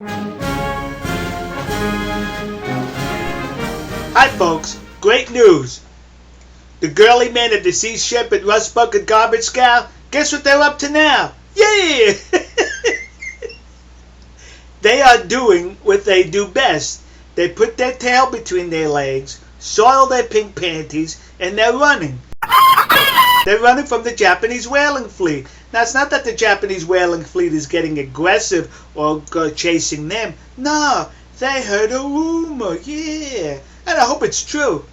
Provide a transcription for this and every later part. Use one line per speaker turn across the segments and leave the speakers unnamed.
Hi folks, great news. The girly men of the Sea Shepherd, Rust Bucket, Garbage Scow, guess what they're up to now? Yeah! They are doing what they do best. They put their tail between their legs, soil their pink panties, and they're running. They're running from the Japanese whaling fleet. Now, it's not that the Japanese whaling fleet is getting aggressive or chasing them. No, they heard a rumor, yeah. And I hope it's true.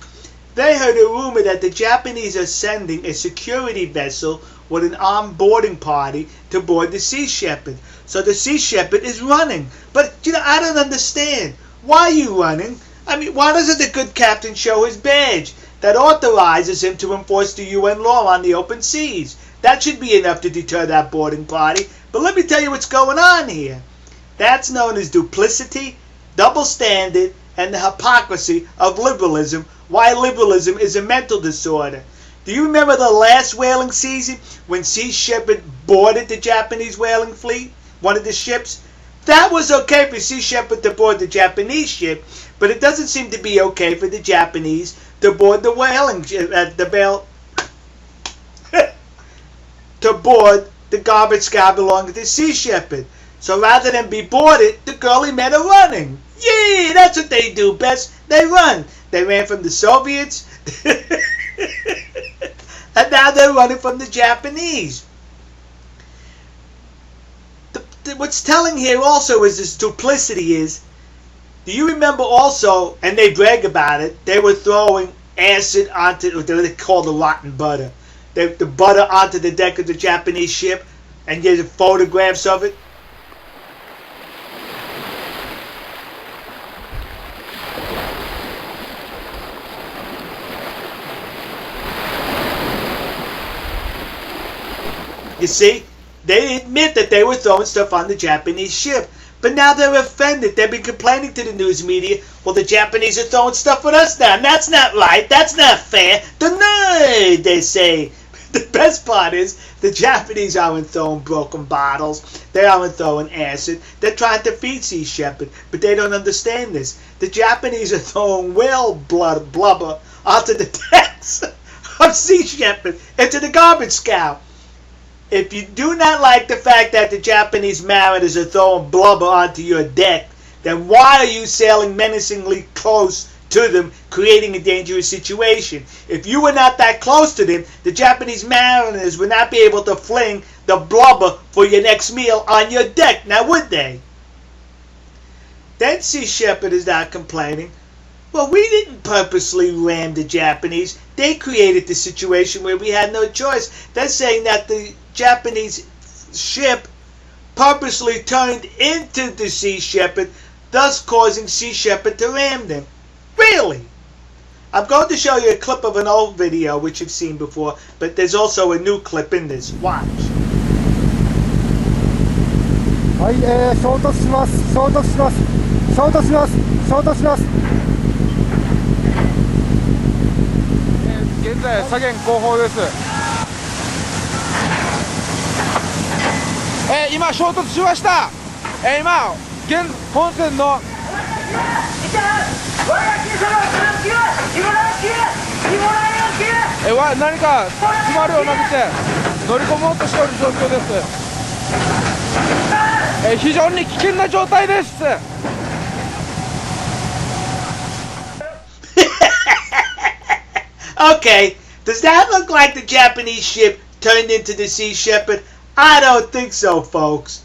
They heard a rumor that the Japanese are sending a security vessel with an armed boarding party to board the Sea Shepherd. So the Sea Shepherd is running. But, I don't understand. Why are you running? I mean, why doesn't the good captain show his badge that authorizes him to enforce the UN law on the open seas? That should be enough to deter that boarding party. But let me tell you what's going on here. That's known as duplicity, double standard, and the hypocrisy of liberalism. Why liberalism is a mental disorder. Do you remember the last whaling season when Sea Shepherd boarded the Japanese whaling fleet, one of the ships? That was okay for Sea Shepherd to board the Japanese ship, but it doesn't seem to be okay for the Japanese to board the whaling ship, to board the garbage scow belonging to Sea Shepherd. So rather than be boarded, the girly men are running. Yeah, that's what they do best. They run. They ran from the Soviets, and now they're running from the Japanese. What's telling here also is this duplicity is, do you remember also, and they brag about it, they were throwing acid onto, what they call the rotten butter. The butter onto the deck of the Japanese ship, and there's photographs of it. You see, they admit that they were throwing stuff on the Japanese ship. But now they're offended. They've been complaining to the news media, well, the Japanese are throwing stuff at us now. And that's not right. That's not fair. Denied, they say. The best part is the Japanese aren't throwing broken bottles. They aren't throwing acid. They're trying to feed Sea Shepherd. But they don't understand this. The Japanese are throwing whale blubber onto the decks of Sea Shepherd into the garbage scow. If you do not like the fact that the Japanese mariners are throwing blubber onto your deck, then why are you sailing menacingly close to them, creating a dangerous situation? If you were not that close to them, the Japanese mariners would not be able to fling the blubber for your next meal on your deck, now would they? Then Sea Shepherd is not complaining. Well, we didn't purposely ram the Japanese. They created the situation where we had no choice. They're saying that the Japanese ship purposely turned into the Sea Shepherd, thus causing Sea Shepherd to ram them. Really? I'm going to show you a clip of an old video which you've seen before, but there's also a new clip in this. Watch.
はい、衝突します。衝突します。衝突します。衝突します。現在左舷後方です。今衝突しました。今現本線の何か詰まるを投げて乗り込もうとしている状況です。非常に危険な状態です。
Okay, does that look like the Japanese ship turned into the Sea Shepherd? I don't think so, folks.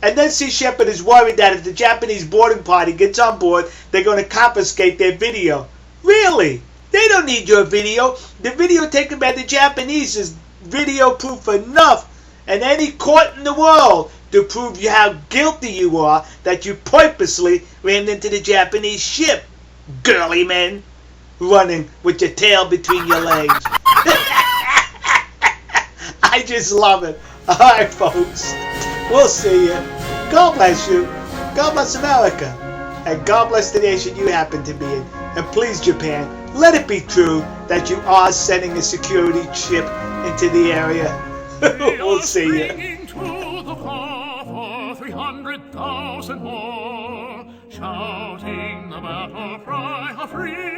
And then Sea Shepherd is worried that if the Japanese boarding party gets on board, they're going to confiscate their video. Really? They don't need your video. The video taken by the Japanese is video proof enough. And any court in the world to prove you how guilty you are that you purposely ran into the Japanese ship. Girly men running with your tail between your legs. I just love it. Alright, folks. We'll see you. God bless you. God bless America. And God bless the nation you happen to be in. And please, Japan, let it be true that you are sending a security ship into the area. We'll see you.
300,000 more. shouting the battle cry of freedom.